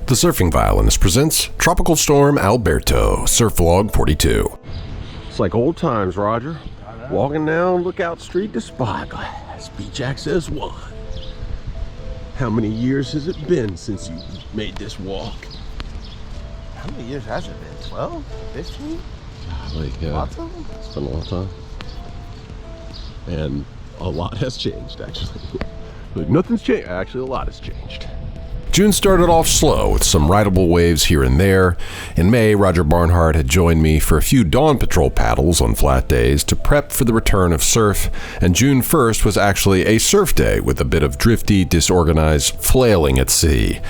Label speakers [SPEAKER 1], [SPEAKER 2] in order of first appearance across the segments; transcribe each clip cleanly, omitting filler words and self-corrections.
[SPEAKER 1] The Surfing Violinist presents Tropical Storm Alberto, Surf Vlog 42.
[SPEAKER 2] It's like old times, Roger. Walking down Lookout Street to Spyglass, beach access 1. How many years has it been since you made this walk?
[SPEAKER 3] How many years has it been? 12? 15?
[SPEAKER 2] Lots of them? It's been a long time. And a lot has changed, actually. Like, nothing's changed. Actually, a lot has changed.
[SPEAKER 1] June started off slow with some rideable waves here and there. In May, Roger Barnhart had joined me for a few dawn patrol paddles on flat days to prep for the return of surf, and June 1st was actually a surf day with a bit of drifty, disorganized flailing at sea.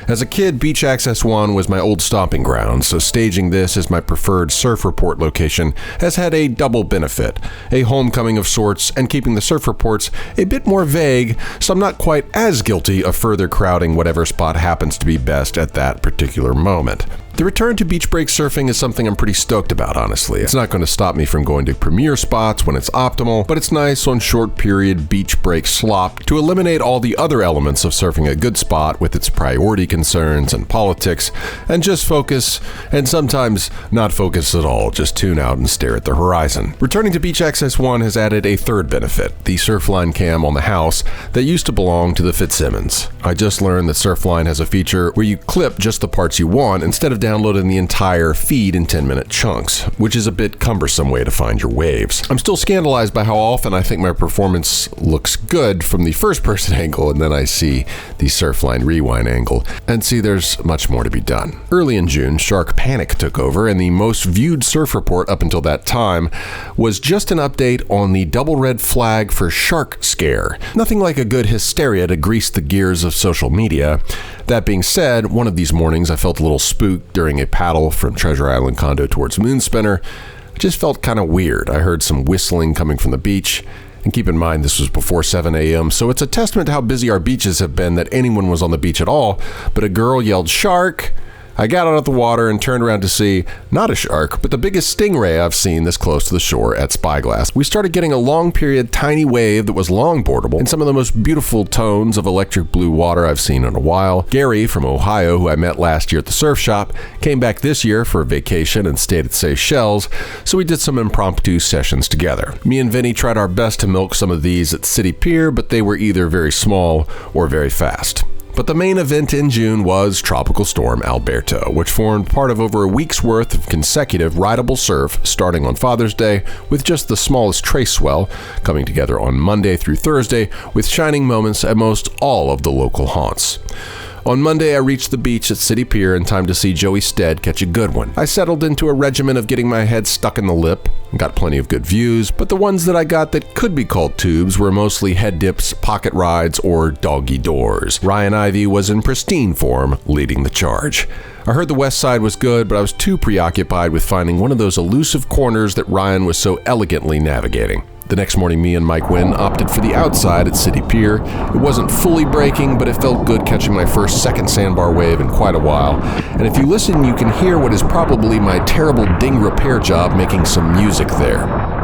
[SPEAKER 1] As a kid, Beach Access 1 was my old stomping ground, so staging this as my preferred surf report location has had a double benefit, a homecoming of sorts, and keeping the surf reports a bit more vague, so I'm not quite as guilty of further crowding whatever spot happens to be best at that particular moment. The return to beach break surfing is something I'm pretty stoked about, honestly. It's not going to stop me from going to premier spots when it's optimal, but it's nice on short period beach break slop to eliminate all the other elements of surfing a good spot with its priority concerns and politics, and just focus, and sometimes not focus at all, just tune out and stare at the horizon. Returning to Beach Access 1 has added a third benefit, the Surfline cam on the house that used to belong to the Fitzsimmons. I just learned that Surfline has a feature where you clip just the parts you want instead of downloading the entire feed in 10-minute chunks, which is a bit cumbersome way to find your waves. I'm still scandalized by how often I think my performance looks good from the first-person angle, and then I see the Surfline rewind angle, and see there's much more to be done. Early in June, Shark Panic took over, and the most viewed surf report up until that time was just an update on the double red flag for shark scare. Nothing like a good hysteria to grease the gears of social media. That being said, one of these mornings I felt a little spooked during a paddle from Treasure Island Condo towards Moonspinner. It just felt kind of weird. I heard some whistling coming from the beach. And keep in mind, this was before 7 a.m., so it's a testament to how busy our beaches have been that anyone was on the beach at all. But a girl yelled, "Shark!" I got out of the water and turned around to see, not a shark, but the biggest stingray I've seen this close to the shore at Spyglass. We started getting a long period tiny wave that was longboardable in some of the most beautiful tones of electric blue water I've seen in a while. Gary from Ohio, who I met last year at the surf shop, came back this year for a vacation and stayed at Seychelles, so we did some impromptu sessions together. Me and Vinny tried our best to milk some of these at City Pier, but they were either very small or very fast. But the main event in June was Tropical Storm Alberto, which formed part of over a week's worth of consecutive rideable surf starting on Father's Day with just the smallest trace swell, coming together on Monday through Thursday with shining moments at most all of the local haunts. On Monday, I reached the beach at City Pier in time to see Joey Stead catch a good one. I settled into a regimen of getting my head stuck in the lip, and got plenty of good views, but the ones that I got that could be called tubes were mostly head dips, pocket rides, or doggy doors. Ryan Ivey was in pristine form, leading the charge. I heard the west side was good, but I was too preoccupied with finding one of those elusive corners that Ryan was so elegantly navigating. The next morning, me and Mike Wynn opted for the outside at City Pier. It wasn't fully breaking, but it felt good catching my first second sandbar wave in quite a while. And if you listen, you can hear what is probably my terrible ding repair job making some music there.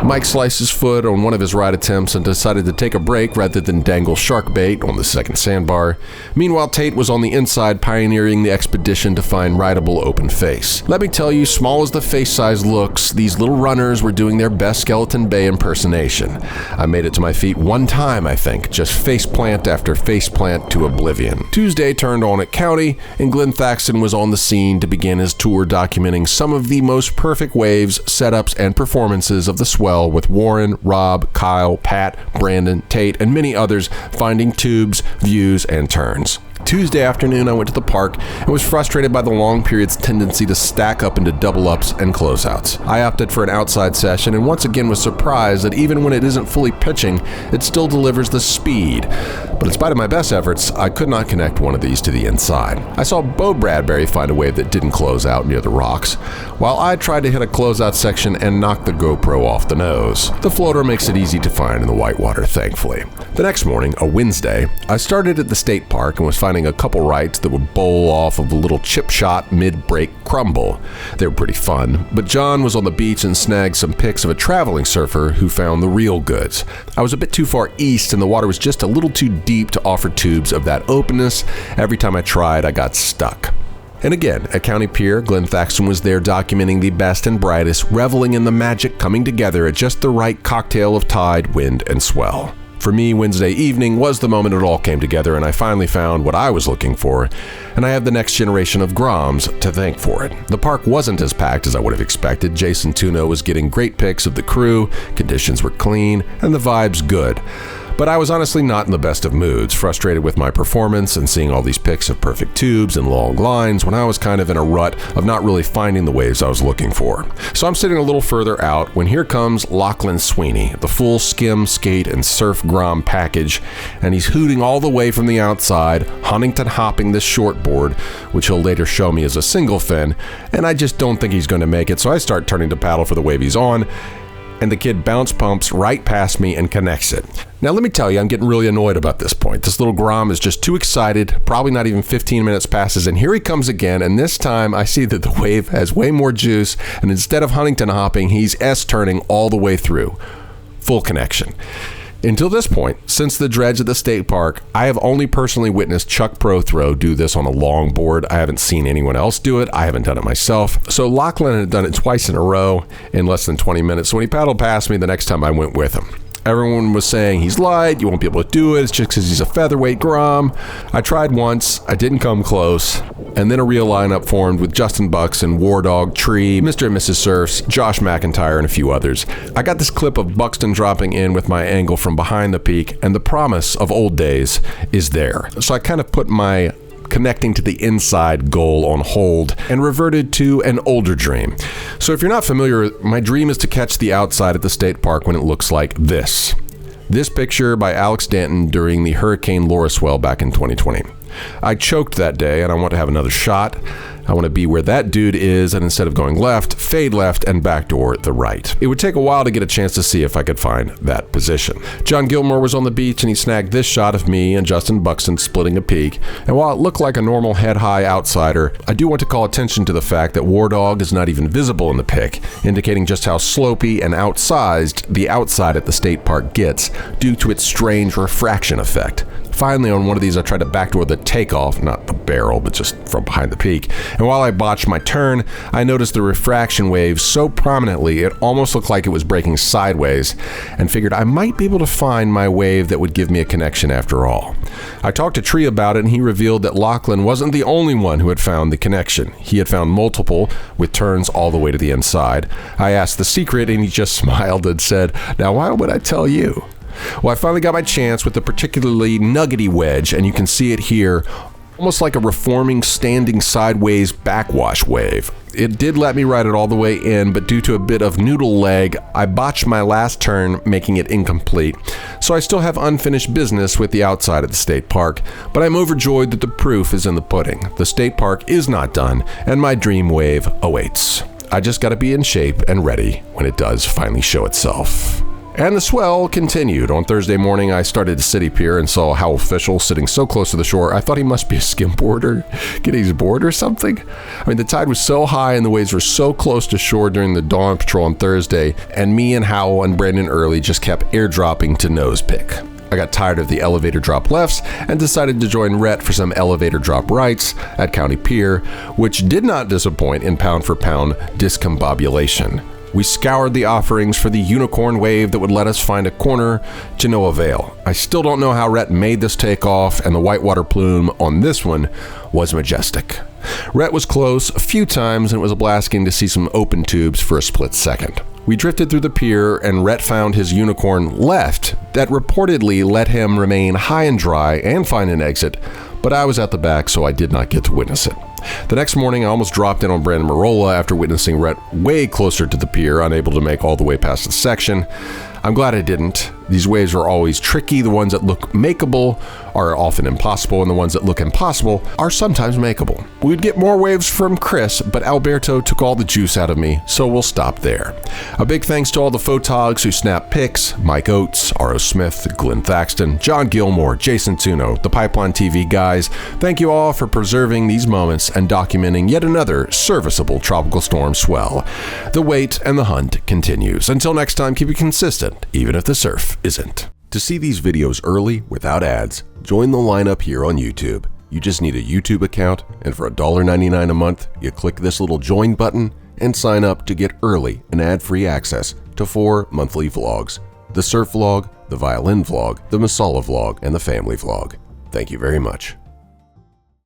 [SPEAKER 1] Mike sliced his foot on one of his ride attempts and decided to take a break rather than dangle shark bait on the second sandbar. Meanwhile, Tate was on the inside pioneering the expedition to find rideable open face. Let me tell you, small as the face size looks, these little runners were doing their best Skeleton Bay impersonation. I made it to my feet one time, I think, just faceplant after faceplant to oblivion. Tuesday turned on at County, and Glen Thaxton was on the scene to begin his tour documenting some of the most perfect waves, setups, and performances of the swell with Warren, Rob, Kyle, Pat, Brandon, Tate, and many others finding tubes, views, and turns. Tuesday afternoon, I went to the park and was frustrated by the long period's tendency to stack up into double-ups and closeouts. I opted for an outside session and once again was surprised that even when it isn't fully pitching, it still delivers the speed. But in spite of my best efforts, I could not connect one of these to the inside. I saw Bo Bradbury find a wave that didn't close out near the rocks, while I tried to hit a closeout section and knock the GoPro off the the nose. The floater makes it easy to find in the whitewater, thankfully. The next morning, a Wednesday, I started at the state park and was finding a couple rights that would bowl off of a little chip shot mid-break crumble. They were pretty fun, but John was on the beach and snagged some pics of a traveling surfer who found the real goods. I was a bit too far east and the water was just a little too deep to offer tubes of that openness. Every time I tried, I got stuck. And again, at County Pier, Glen Thaxton was there documenting the best and brightest, reveling in the magic coming together at just the right cocktail of tide, wind, and swell. For me, Wednesday evening was the moment it all came together and I finally found what I was looking for, and I have the next generation of Groms to thank for it. The park wasn't as packed as I would have expected. Jason Tuno was getting great pics of the crew, conditions were clean, and the vibes good. But I was honestly not in the best of moods, frustrated with my performance and seeing all these pics of perfect tubes and long lines when I was kind of in a rut of not really finding the waves I was looking for. So I'm sitting a little further out when here comes Lachlan Sweeney, the full skim, skate, and surf Grom package, and he's hooting all the way from the outside, Huntington hopping this shortboard, which he'll later show me as a single fin, and I just don't think he's going to make it, so I start turning to paddle for the wave he's on, and the kid bounce pumps right past me and connects it. Now let me tell you, I'm getting really annoyed about this point. This little Grom is just too excited, probably not even 15 minutes passes, and here he comes again, and this time I see that the wave has way more juice, and instead of Huntington hopping, he's S-turning all the way through. Full connection. Until this point, since the dredge at the state park, I have only personally witnessed Chuck Prothrow do this on a long board. I haven't seen anyone else do it. I haven't done it myself. So Lachlan had done it twice in a row in less than 20 minutes. So when he paddled past me the next time I went with him, everyone was saying he's light, you won't be able to do it, it's just because he's a featherweight Grom. I tried once, I didn't come close, and then a real lineup formed with Justin Buxton, War Dog, Tree, Mr. and Mrs. Surfs, Josh McIntyre, and a few others. I got this clip of Buxton dropping in with my angle from behind the peak, and the promise of old days is there. So I kind of put my connecting to the inside goal on hold and reverted to an older dream. So if you're not familiar, my dream is to catch the outside at the state park when it looks like this. This picture by Alex Danton during the Hurricane Laura swell back in 2020. I choked that day and I want to have another shot. I want to be where that dude is, and instead of going left, fade left and backdoor the right. It would take a while to get a chance to see if I could find that position. John Gilmore was on the beach and he snagged this shot of me and Justin Buxton splitting a peak. And while it looked like a normal head-high outsider, I do want to call attention to the fact that War Dog is not even visible in the pic, indicating just how slopey and outsized the outside at the state park gets due to its strange refraction effect. Finally, on one of these, I tried to backdoor the takeoff, not the barrel, but just from behind the peak. And while I botched my turn, I noticed the refraction wave so prominently it almost looked like it was breaking sideways, and figured I might be able to find my wave that would give me a connection after all. I talked to Tree about it, and he revealed that Lachlan wasn't the only one who had found the connection. He had found multiple, with turns all the way to the inside. I asked the secret, and he just smiled and said, "Now why would I tell you?" Well, I finally got my chance with a particularly nuggety wedge, and you can see it here, almost like a reforming standing sideways backwash wave. It did let me ride it all the way in, but due to a bit of noodle leg, I botched my last turn, making it incomplete. So I still have unfinished business with the outside of the state park, but I'm overjoyed that the proof is in the pudding. The state park is not done, and my dream wave awaits. I just gotta be in shape and ready when it does finally show itself. And the swell continued. On Thursday morning, I started to City Pier and saw Howell Fischel sitting so close to the shore, I thought he must be a skimboarder, getting his board or something. I mean, the tide was so high and the waves were so close to shore during the dawn patrol on Thursday, and me and Howell and Brandon Early just kept airdropping to nose pick. I got tired of the elevator drop lefts and decided to join Rhett for some elevator drop rights at County Pier, which did not disappoint in pound-for-pound discombobulation. We scoured the offerings for the unicorn wave that would let us find a corner to no avail. I still don't know how Rhett made this takeoff, and the whitewater plume on this one was majestic. Rhett was close a few times, and it was a blast getting to see some open tubes for a split second. We drifted through the pier, and Rhett found his unicorn left that reportedly let him remain high and dry and find an exit, but I was at the back, so I did not get to witness it. The next morning, I almost dropped in on Brandon Marola after witnessing Rhett way closer to the pier, unable to make all the way past the section. I'm glad I didn't. These waves are always tricky. The ones that look makeable are often impossible, and the ones that look impossible are sometimes makeable. We'd get more waves from Chris, but Alberto took all the juice out of me, so we'll stop there. A big thanks to all the photogs who snapped pics: Mike Oates, R.O. Smith, Glen Thaxton, John Gilmore, Jason Tuno, the Pipeline TV guys. Thank you all for preserving these moments and documenting yet another serviceable tropical storm swell. The wait and the hunt continues. Until next time, keep it consistent, even if the surf isn't. To see these videos early without ads, join the lineup here on YouTube. You just need a YouTube account, and for $1.99 a month, you click this little join button and sign up to get early and ad-free access to 4 monthly vlogs: the surf vlog, the violin vlog, the Masala vlog, and the family vlog. Thank you very much.